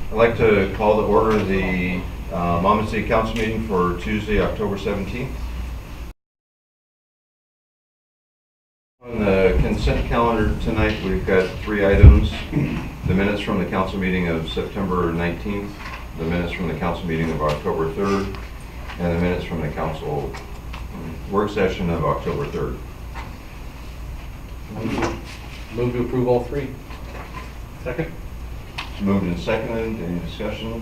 I'd like to call to order the Monmouth City Council meeting for Tuesday, October 17th. On the consent calendar tonight, we've got 3 items. The minutes from the council meeting of September 19th, the minutes from the council meeting of October 3rd, and the minutes from the council work session of October 3rd. Move to approve all 3. Second. It's moved and seconded. Any discussion?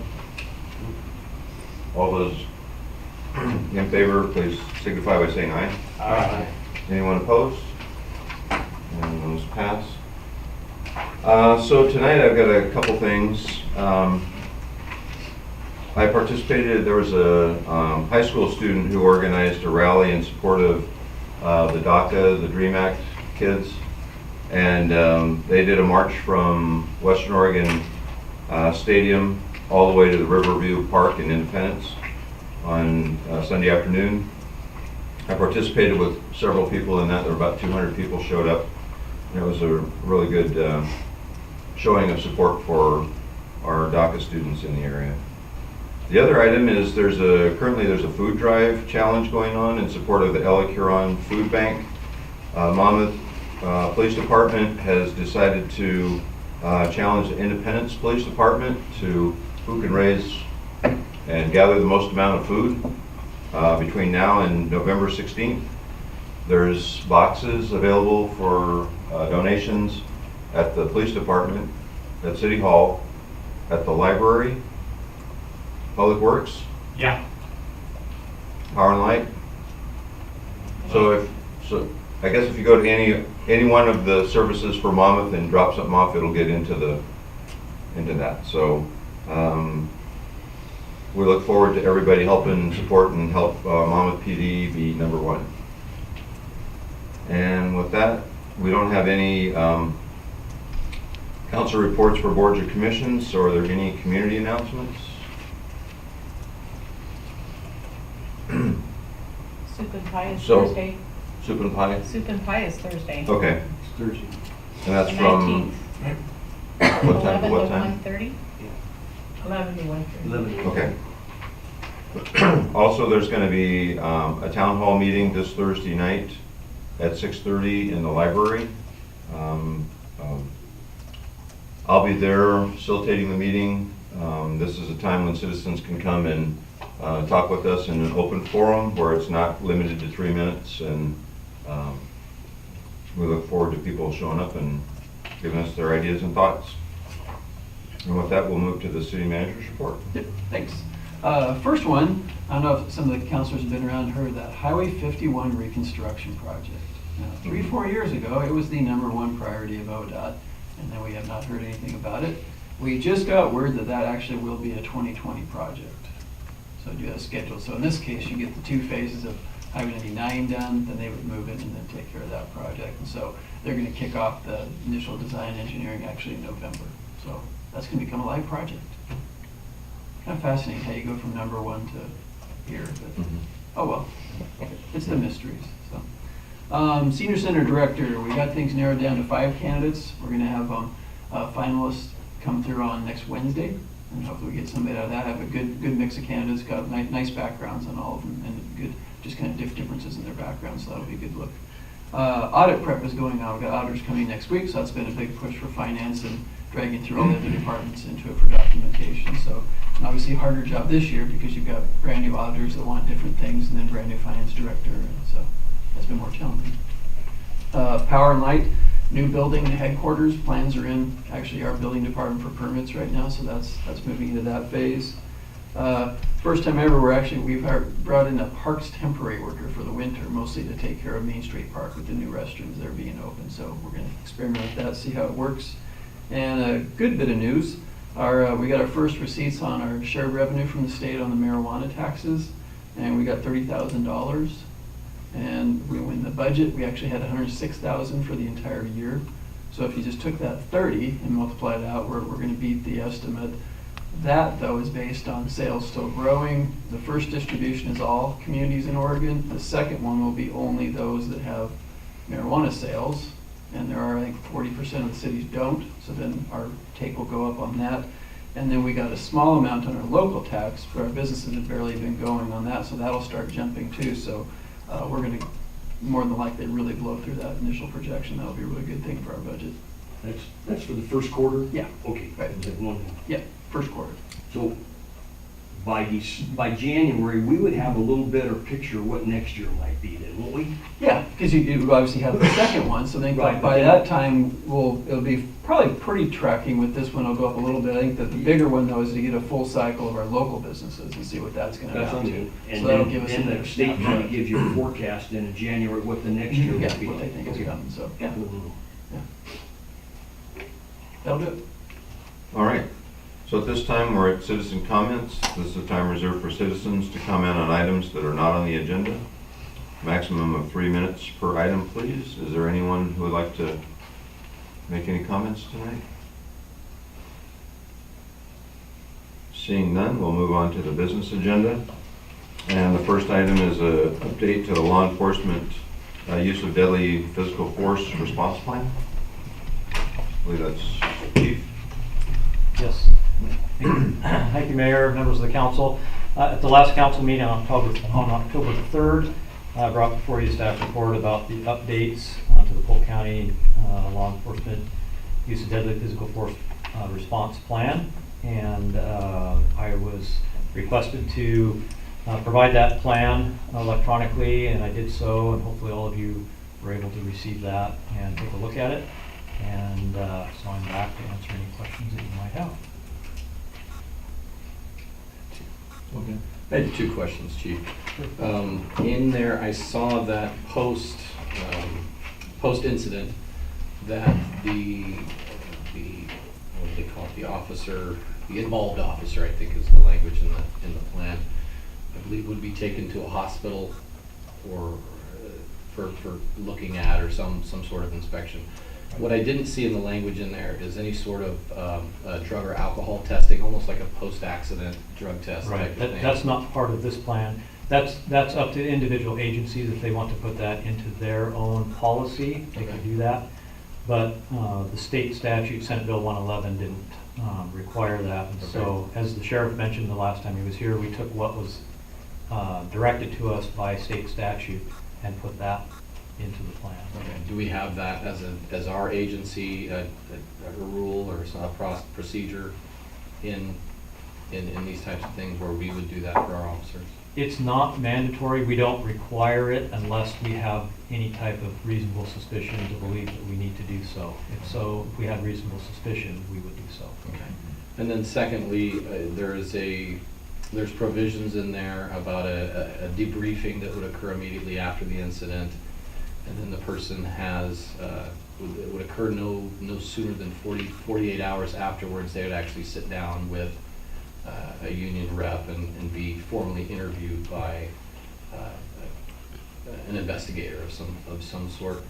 All those in favor, please signify by saying aye. Aye. Anyone opposed? And those pass. So tonight I've got a couple things. I participated, there was a high school student who organized a rally in support of the DACA, the DREAM Act kids. And they did a march from Western Oregon Stadium all the way to the Riverview Park in Independence on Sunday afternoon. I participated with several people in that. There were about 200 people showed up. And it was a really good showing of support for our DACA students in the area. The other item is currently there's a food drive challenge going on in support of the Ella Huron Food Bank. Monmouth Police Department has decided to challenge the Independence Police Department to who can raise and gather the most amount of food between now and November 16th. There's boxes available for donations at the police department, at City Hall, at the library, Public Works, Power and Light. So I guess if you go to any one of the services for Monmouth and drop something off, it'll get into that. So we look forward to everybody helping support and help Monmouth PD be number 1. And with that, we don't have any council reports for boards or commissions. So are there any community announcements? Soup and pie is Thursday. Soup and pie? Soup and pie is Thursday. Okay. It's Thursday. And that's The from 19th. what time to 11 what to time? 1:30? 11 to 1:30. 11. Okay. Also, there's going to be a town hall meeting this Thursday night at 6:30 in the library. I'll be there facilitating the meeting. This is a time when citizens can come and talk with us in an open forum where it's not limited to 3 minutes, and we look forward to people showing up and giving us their ideas and thoughts. And with that, we'll move to the city manager's report. Yep, thanks. First one, I don't know if some of the councilors have been around and heard that Highway 51 reconstruction project. Now, 3-4 years ago, it was the #1 priority of ODOT, and then we have not heard anything about it. We just got word that that actually will be a 2020 project. So do that schedule. So in this case, you get the 2 phases of Highway 99 done, then they would move in and then take care of that project. And so they're going to kick off the initial design engineering actually in November. So that's going to become a live project. Kind of fascinating how you go from #1 to here, but oh well, it's the mysteries. So, Senior Center Director, we got things narrowed down to 5 candidates. We're going to have finalists come through on next Wednesday, and hopefully we get somebody out of that. Have a good mix of candidates, got nice backgrounds on all of them, and good, just kind of differences in their backgrounds, so that'll be a good look. Audit prep is going on. We've got auditors coming next week, so that's been a big push for finance and dragging through all the other departments into it for documentation. So obviously harder job this year because you've got brand new auditors that want different things, and then brand new finance director, and so that's been more challenging. Power and Light, new building headquarters, plans are in actually our building department for permits right now, so that's moving into that phase. First time ever, we've brought in a parks temporary worker for the winter, mostly to take care of Main Street Park with the new restrooms that are being opened. So we're going to experiment with that, see how it works. And a good bit of news, we got our first receipts on our shared revenue from the state on the marijuana taxes, and we got $30,000. And in the budget, we actually had $106,000 for the entire year. So if you just took that 30 and multiplied it out, we're going to beat the estimate. That, though, is based on sales still growing. The first distribution is all communities in Oregon. The second one will be only those that have marijuana sales. And there are, I think, 40% of the cities don't. So then our take will go up on that. And then we got a small amount on our local tax, but our businesses have barely been going on that, so that'll start jumping too. So we're gonna more than likely really blow through that initial projection. That'll be a really good thing for our budget. That's for the first quarter? Yeah. Okay. Right. Yeah, first quarter. So by January, we would have a little better picture of what next year might be then, won't we? Yeah, because you obviously have the second one, so then Right, by but that time, it'll be probably pretty tracking with this one. It'll go up a little bit. I think that the bigger one though is to get a full cycle of our local businesses and see what that's gonna That's what I amount mean. to. And So that'll then, give us a then better the state kind snapshot. of gives you a forecast in January what the next year Yeah, will be what they like. think is Okay. coming, so, yeah, Mhm. that'll do it. All right. So at this time, we're at citizen comments. This is a time reserved for citizens to comment on items that are not on the agenda. Maximum of 3 minutes per item, please. Is there anyone who would like to make any comments tonight? Seeing none, we'll move on to the business agenda. And the first item is an update to the law enforcement use of deadly physical force response plan. I believe that's Chief. Yes. Thank you, Mayor, members of the council. At the last council meeting on October the 3rd, I brought before you a staff report about the updates to the Polk County law enforcement use of deadly physical force response plan. And I was requested to provide that plan electronically, and I did so, and hopefully all of you were able to receive that and take a look at it. And so I'm back to answer any questions that you might have. Okay. I had two questions, Chief. In there, I saw that post-incident, that the, what do they call it, the officer, the involved officer, I think is the language in the plan, I believe would be taken to a hospital or for looking at or some sort of inspection. What I didn't see in the language in there is any sort of drug or alcohol testing, almost like a post-accident drug test type Right, of thing. that's not part of this plan. That's up to individual agencies if they want to put that into their own policy, they Okay. can do that. But the state statute, Senate Bill 111, didn't require that. And so, as the sheriff mentioned the last time he was here, we took what was directed to us by state statute and put that into the plan. Okay. Do we have that as our agency, a rule or some procedure in these types of things where we would do that for our officers? It's not mandatory. We don't require it unless we have any type of reasonable suspicion to believe that we need to do so. If we had reasonable suspicion, we would do so. Okay. And then secondly, there's provisions in there about a debriefing that would occur immediately after the incident. And then the person it would occur no sooner than 48 hours afterwards. They would actually sit down with a union rep and be formally interviewed by an investigator of some sort.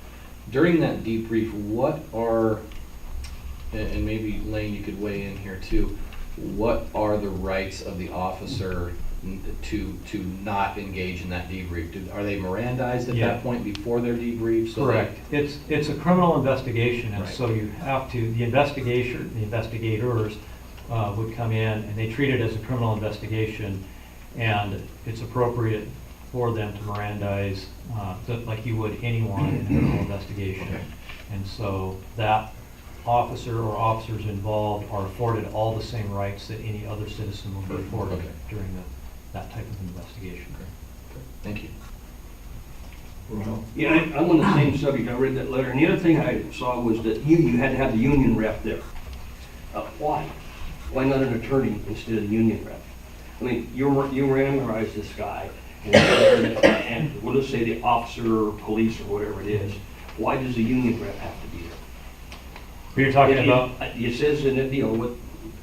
During that debrief, and maybe Lane, you could weigh in here too, what are the rights of the officer to not engage in that debrief? Are they Mirandized at Yeah. that point before their debrief? So Correct. It's a criminal investigation, and Right. so you have to, the investigators would come in, and they treat it as a criminal investigation, and it's appropriate for them to Mirandize, like you would anyone in a criminal investigation. Okay. And so that officer or officers involved are afforded all the same rights that any other citizen will be afforded Okay. during that type of investigation. Thank you. Yeah, I'm on the same subject. I read that letter, and the other thing I saw was that you had to have the union rep there. Why? Why not an attorney instead of the union rep? I mean, you memorize this guy, and we'll just say the officer or police or whatever it is. Why does the union rep have to be there? You're talking about, It says in it, what,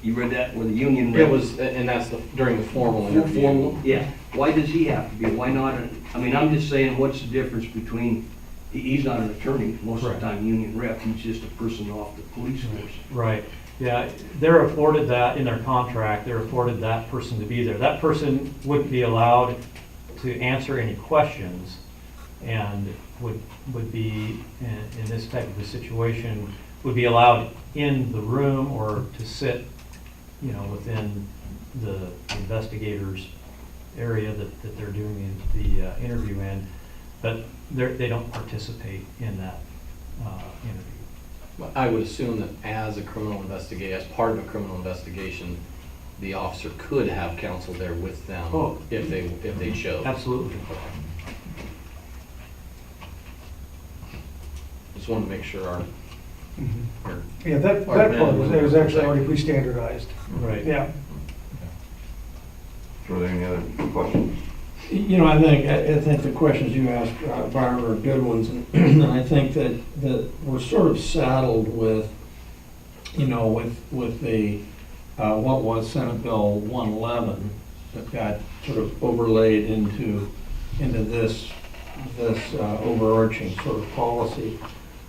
you read that, where the union rep. It was, and that's during the formal interview. Formal, yeah. Why does he have to be? Why not? I mean, I'm just saying, what's the difference between, he's not an attorney, most of the Correct. time union rep, he's just a person off the police force. right, yeah, they're afforded that in their contract, they're afforded that person to be there. That person wouldn't be allowed to answer any questions and would be, in this type of a situation, would be allowed in the room or to sit within the investigators area that they're doing the interview in, but they don't participate in that interview. Well, I would assume that as a criminal investigation, as part of a criminal investigation, the officer could have counsel there with them Oh. if they chose. Absolutely. Just wanted to make sure our Yeah, that Or part men was, would that was actually protect. already pre-standardized. Right. Yeah. Are there any other questions? I think the questions you asked, Barbara, are good ones, and I think that we're sort of saddled with, with the, what was Senate Bill 111 that got sort of overlaid into this overarching sort of policy.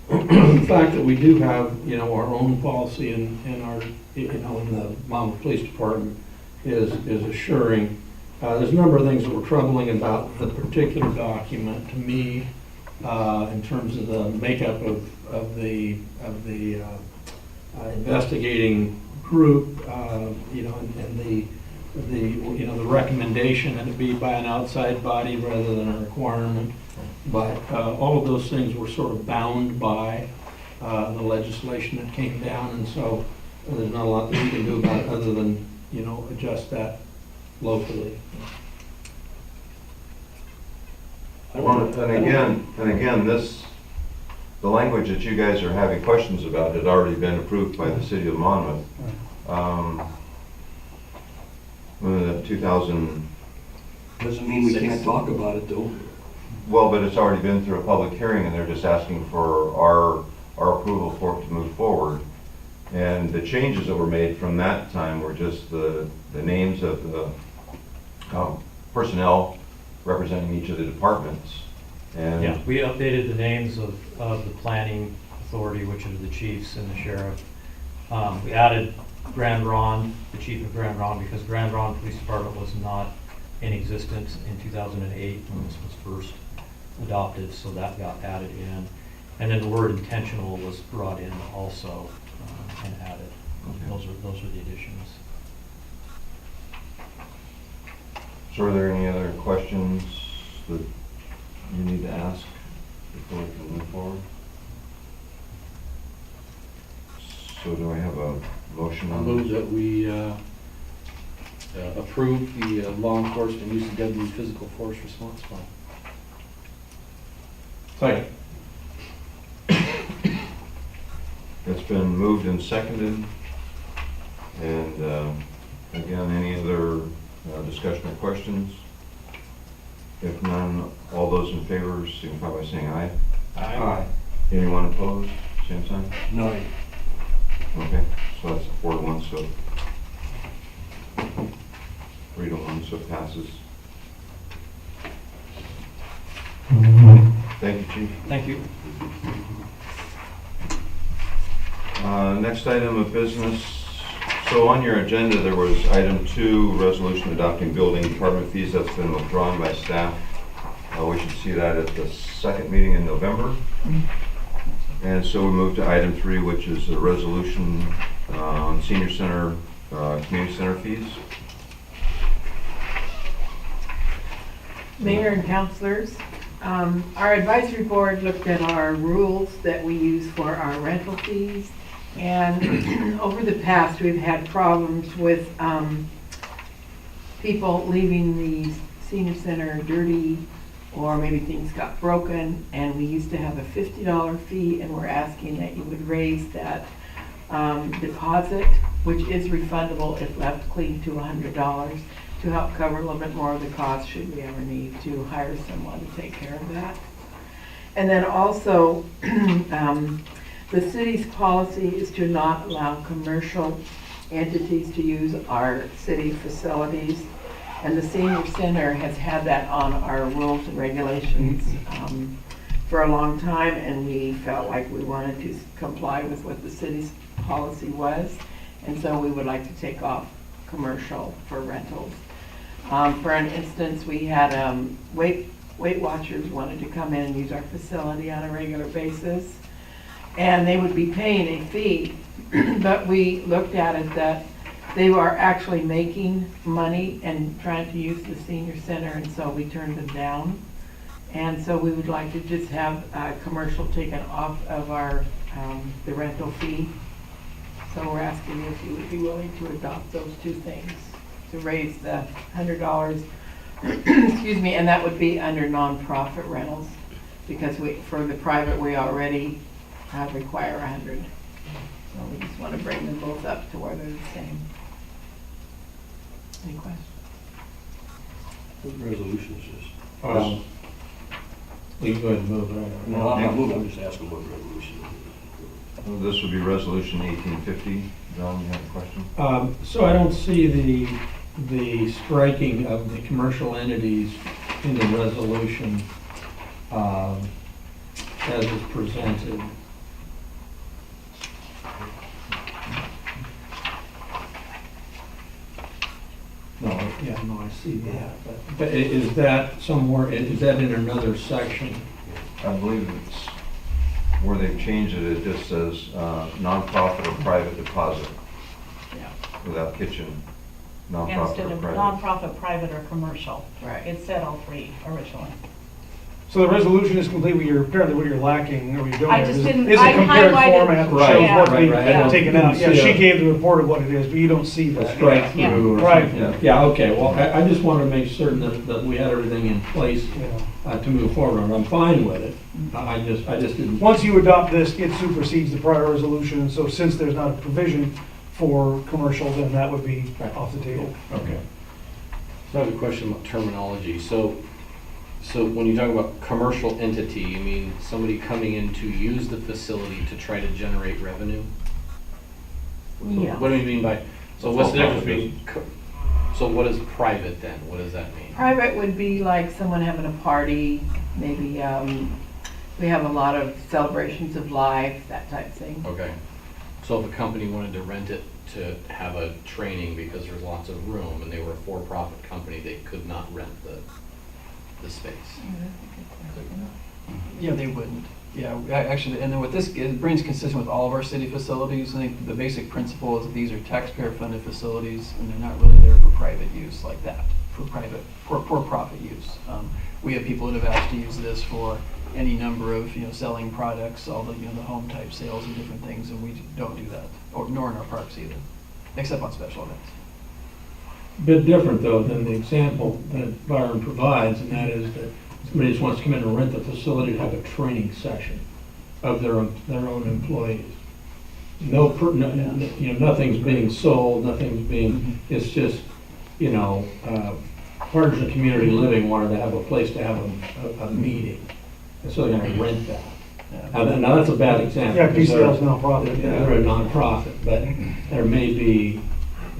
The fact that we do have, our own policy in our, in the Monmouth Police Department is assuring. There's a number of things that were troubling about the particular document to me, in terms of the makeup of the investigating group, and the recommendation that it be by an outside body rather than a requirement. But all of those things were sort of bound by the legislation that came down, and so there's not a lot that we can do about it other than, adjust that locally. And again, the language that you guys are having questions about had already been approved by the city of Monmouth. The 2000, Doesn't mean we can't talk about it, though. well, but it's already been through a public hearing, and they're just asking for our approval for it to move forward. And the changes that were made from that time were just the names of the personnel representing each of the departments. And Yeah, we updated the names of the planning authority, which are the chiefs and the sheriff. We added Grand Ronde, the chief of Grand Ronde, because Grand Ronde Police Department was not in existence in 2008 when this was first adopted, so that got added in. And then the word intentional was brought in also and added. Okay. Those are the additions. So are there any other questions that you need to ask before we can move forward? So do I have a motion I on move this? that we approve the law enforcement use of deadly physical force response plan. Second. It's been moved and seconded. And again, any other discussion or questions? If none, all those in favor signify by saying aye. Aye. Anyone opposed? Same sign? No. Okay, so that's 4-1, so 3-1, so it passes. Thank you, Chief. Thank you. Next item of business. So on your agenda, there was item 2, resolution adopting building department fees. That's been withdrawn by staff. We should see that at the second meeting in November. And so we move to item 3, which is a resolution on senior center, community center fees. Mayor and councilors, our advisory board looked at our rules that we use for our rental fees. And over the past, we've had problems with people leaving the senior center dirty, or maybe things got broken, and we used to have a $50 fee, and we're asking that you would raise that deposit, which is refundable if left clean, to $100 to help cover a little bit more of the cost should we ever need to hire someone to take care of that. And then also, the city's policy is to not allow commercial entities to use our city facilities. And the senior center has had that on our rules and regulations for a long time, and we felt like we wanted to comply with what the city's policy was. And so we would like to take off commercial for rentals. For an instance, we had Weight Watchers wanted to come in and use our facility on a regular basis, and they would be paying a fee. But we looked at it that they were actually making money and trying to use the senior center, and so we turned them down. And so we would like to just have commercial taken off of our, the rental fee. So we're asking if you would be willing to adopt those two things, to raise the $100, excuse me, and that would be under nonprofit rentals, because for the private, we already require 100. So we just want to bring them both up to where they're the same. Any questions? What resolution is this? We can go ahead and move right. No, I'm not moving, I'm just asking what resolution it is. This would be resolution 1850. John, you have a question? So I don't see the striking of the commercial entities in the resolution as is presented. No, yeah, no, I see that, but is that somewhere, is that in another section? I believe it's where they've changed it, it just says nonprofit or private deposit Yeah. without kitchen. Nonprofit Instead or of private. nonprofit, private, or commercial. Right. It said all three originally. So the resolution is complete, apparently what you're lacking, or what you're doing I is just is didn't- a I compared highlighted- format that Right, shows yeah, what's being right, I don't- taken out. Yeah, didn't see she a- gave the report of what it is, but you don't see A that. strike Yeah. through or Right. something. Yeah, okay, well, I just wanted to make certain that we had everything in place Yeah. to move forward. I'm fine with it. I just didn't. Once you adopt this, it supersedes the prior resolution, and so since there's not a provision for commercial, then that would be off the table. Okay. So I have a question about terminology. So when you talk about commercial entity, you mean somebody coming in to use the facility to try to generate revenue? Yeah. What do you mean by, so what's the difference between, so what is private then? What does that mean? Private would be like someone having a party, maybe we have a lot of celebrations of life, that type of thing. Okay. So if a company wanted to rent it to have a training because there's lots of room and they were a for-profit company, they could not rent the space. Yeah, they wouldn't. Yeah, actually, and then what this brings consistent with all of our city facilities, I think the basic principle is that these are taxpayer-funded facilities, and they're not really there for private use like that, for profit use. We have people that have asked to use this for any number of, selling products, all the, the home type sales and different things, and we don't do that, nor in our parks either, except on special events. Bit different though than the example that Byron provides, and that is that somebody just wants to come in and rent the facility to have a training session of their own employees. Nothing's being sold, nothing's being, it's just, Partners in Community Living wanted to have a place to have a meeting, and so they're gonna rent that. Now that's a bad example. Yeah, because PCL is nonprofit. they're a nonprofit, but there may be,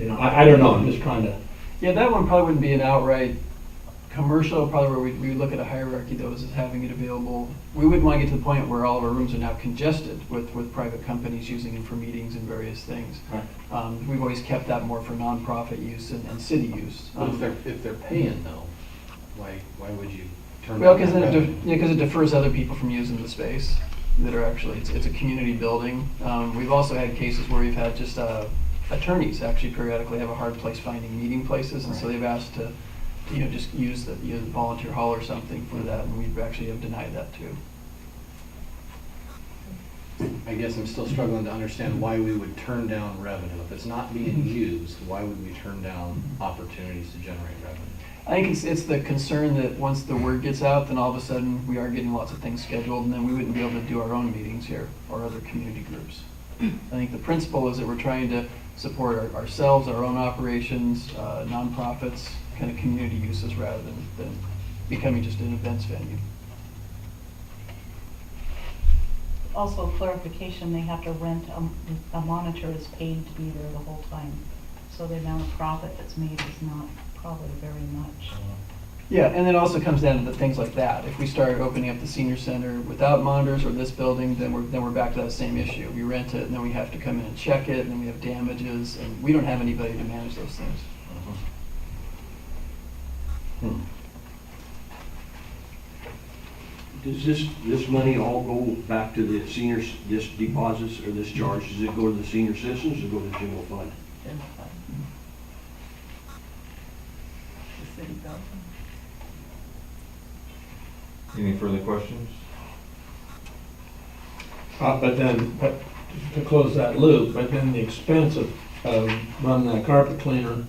I don't know, I'm just trying to. Yeah, that one probably wouldn't be an outright commercial, probably where we would look at a hierarchy though, as having it available. We wouldn't want to get to the point where all of our rooms are now congested with private companies using it for meetings and various things. Right. We've always kept that more for nonprofit use and city use. But if they're paying though, why would you turn? Well, down that revenue? because it defers other people from using the space that are actually, it's a community building. We've also had cases where we've had just attorneys actually periodically have a hard place finding meeting places, and so they've asked to just use the volunteer hall or something for that, and we actually have denied that too. I guess I'm still struggling to understand why we would turn down revenue. If it's not being used, why would we turn down opportunities to generate revenue? I think it's the concern that once the word gets out, then all of a sudden we are getting lots of things scheduled, and then we wouldn't be able to do our own meetings here or other community groups. I think the principle is that we're trying to support ourselves, our own operations, nonprofits, kind of community uses rather than becoming just an events venue. Also clarification, they have to rent, a monitor is paid to be there the whole time. So the amount of profit that's made is not probably very much. Yeah, and it also comes down to the things like that. If we start opening up the senior center without monitors or this building, then we're back to that same issue. We rent it, and then we have to come in and check it, and then we have damages, and we don't have anybody to manage those things. Does this money all go back to the seniors, this deposits or this charge? Does it go to the senior citizens or go to the general fund? general fund. The city building. Any further questions? But to close that loop, but then the expense of running that carpet cleaner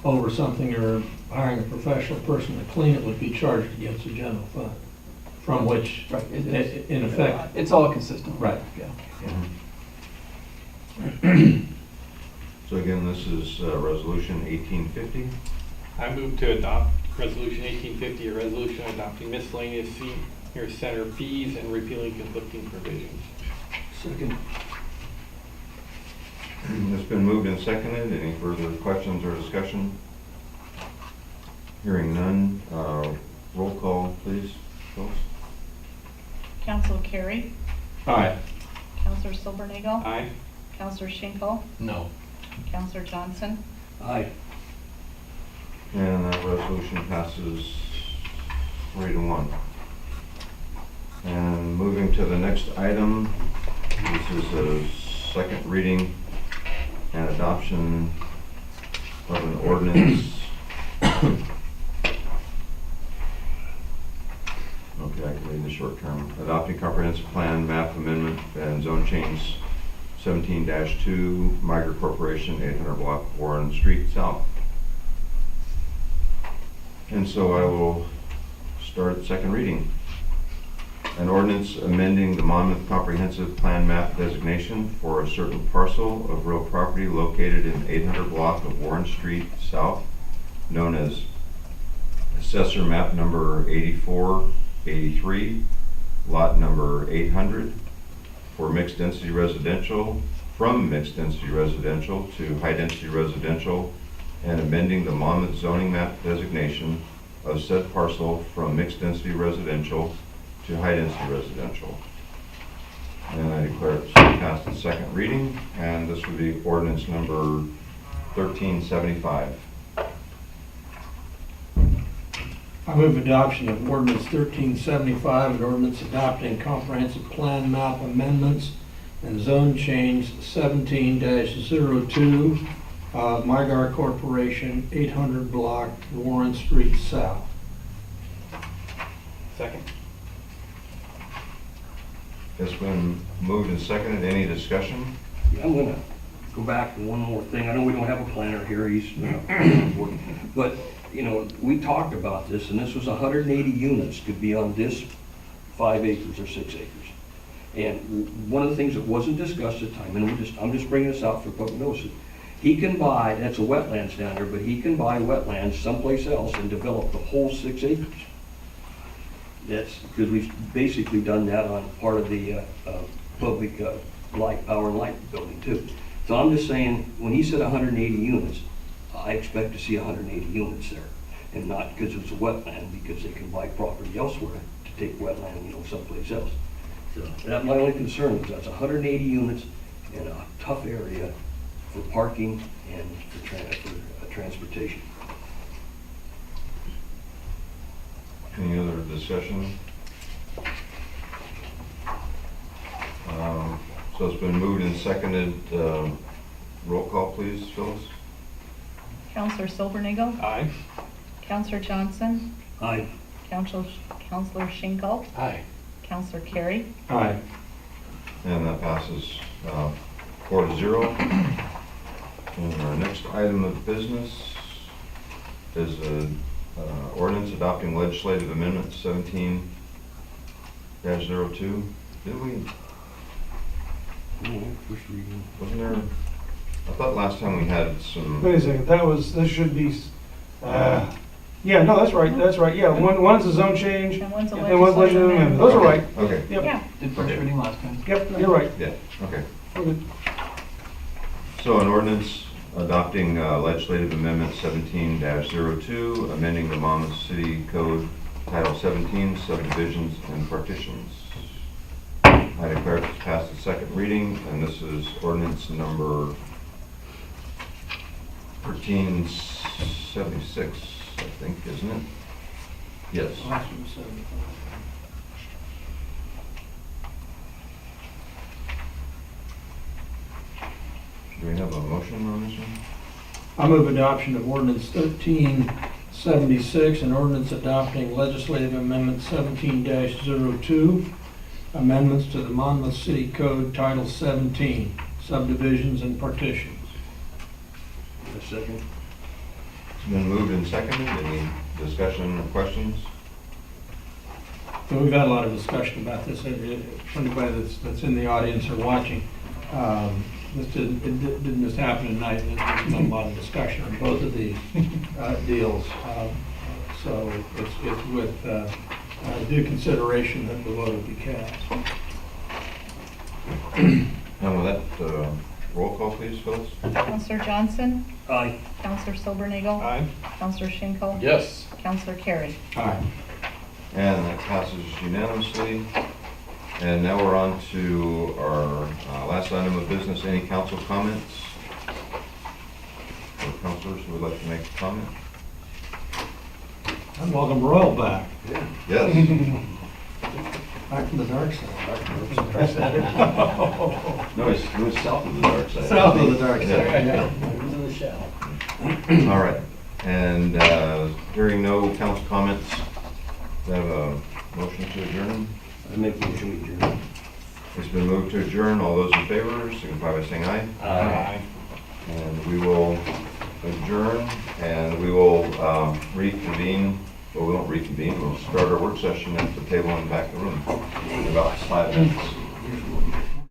over something or hiring a professional person to clean it would be charged against the general fund, from which, Right, it is. in effect, It's all consistent. Right. Yeah. So again, this is Resolution 1850. I move to adopt Resolution 1850, a resolution adopting miscellaneous senior center fees and repealing conflicting provisions. Second. It's been moved and seconded. Any further questions or discussion? Hearing none, roll call, please, Phyllis. Counselor Carey, aye. Counselor Silvernagle, Aye. Counselor Schinkel, No. Counselor Johnson, Aye. And that resolution passes 3-1. And moving to the next item, this is a second reading and adoption of an ordinance. Okay, I can read the short term. Adopting comprehensive plan, map amendment, and zone change 17-2, Migra Corporation, 800 block Warren Street South. And so I will start second reading. An ordinance amending the Monmouth Comprehensive Plan map designation for a certain parcel of real property located in 800 block of Warren Street South, known as Assessor Map Number 8483, Lot Number 800, for mixed density residential, from mixed density residential to high density residential, and amending the Monmouth zoning map designation of said parcel from mixed density residential to high density residential. And I declare it passed its second reading, and this would be ordinance number 1375. I move adoption of ordinance 1375, an ordinance adopting comprehensive plan map amendments and zone change 17-02, Migar Corporation, 800 block Warren Street South. Second. It's been moved and seconded. Any discussion? Yeah, I'm gonna go back to one more thing. I know we don't have a planner here, he's but, you know, we talked about this, and this was 180 units could be on this 5 acres or 6 acres. And one of the things that wasn't discussed at the time, and I'm just bringing this out for public notice, he can buy, that's a wetlands down there, but he can buy wetlands someplace else and develop the whole 6 acres. That's because we've basically done that on part of the public light, power and light building too. So I'm just saying, when he said 180 units, I expect to see 180 units there. And not because it's a wetland, because they can buy property elsewhere to take wetland, you know, someplace else. So that's my only concern, is that's 180 units in a tough area for parking and for transportation. Any other discussion? So it's been moved and seconded. Roll call, please, Phyllis. Counselor Silvernagle, Aye. Counselor Johnson, Aye. Counselor Schinkel, Aye. Counselor Carey, Aye. And that passes 4-0. And our next item of business is an ordinance adopting legislative amendment 17-02. Did we, First reading. wasn't there, I thought last time we had some, Wait a second, this should be, yeah, no, that's right, yeah, one's a zone change, and one's a and one's legislative amendment, those are right. okay, Yep, Yeah, Did first Okay. reading last time. yep, you're right. yeah, okay. We're good. So an ordinance adopting legislative amendment 17-02, amending the Monmouth City Code Title 17, subdivisions and partitions. I declare it passed its second reading, and this is ordinance number 1376, I think, isn't it? Yes. Do we have a motion on this one? I move adoption of ordinance 1376, an ordinance adopting legislative amendment 17-02, amendments to the Monmouth City Code Title 17, subdivisions and partitions. A second. It's been moved and seconded. Any discussion or questions? So we've had a lot of discussion about this. For anybody that's in the audience or watching, it didn't just happen tonight. There's been a lot of discussion on both of these deals. So it's with due consideration that the vote will be cast. And with that, roll call please, Phyllis. Counselor Johnson, Aye. Counselor Silbernagle, Aye. Counselor Schinkel, Yes. Counselor Carey. Aye. And that passes unanimously. And now we're on to our last item of business. Any council comments? Or councilors who would like to make a comment? And welcome Royal back. Yes. Back from the dark side. No, it was south of the dark side. South of the dark side, Yeah. Who's in the shadow? All right. And hearing no council comments, we have a motion to adjourn. I make the motion we adjourn. It's been moved to adjourn. All those in favor, signify by saying aye. Aye. And we will adjourn, and we will reconvene. Well, we won't reconvene. We'll start our work session at the table in the back of the room in about 5 minutes.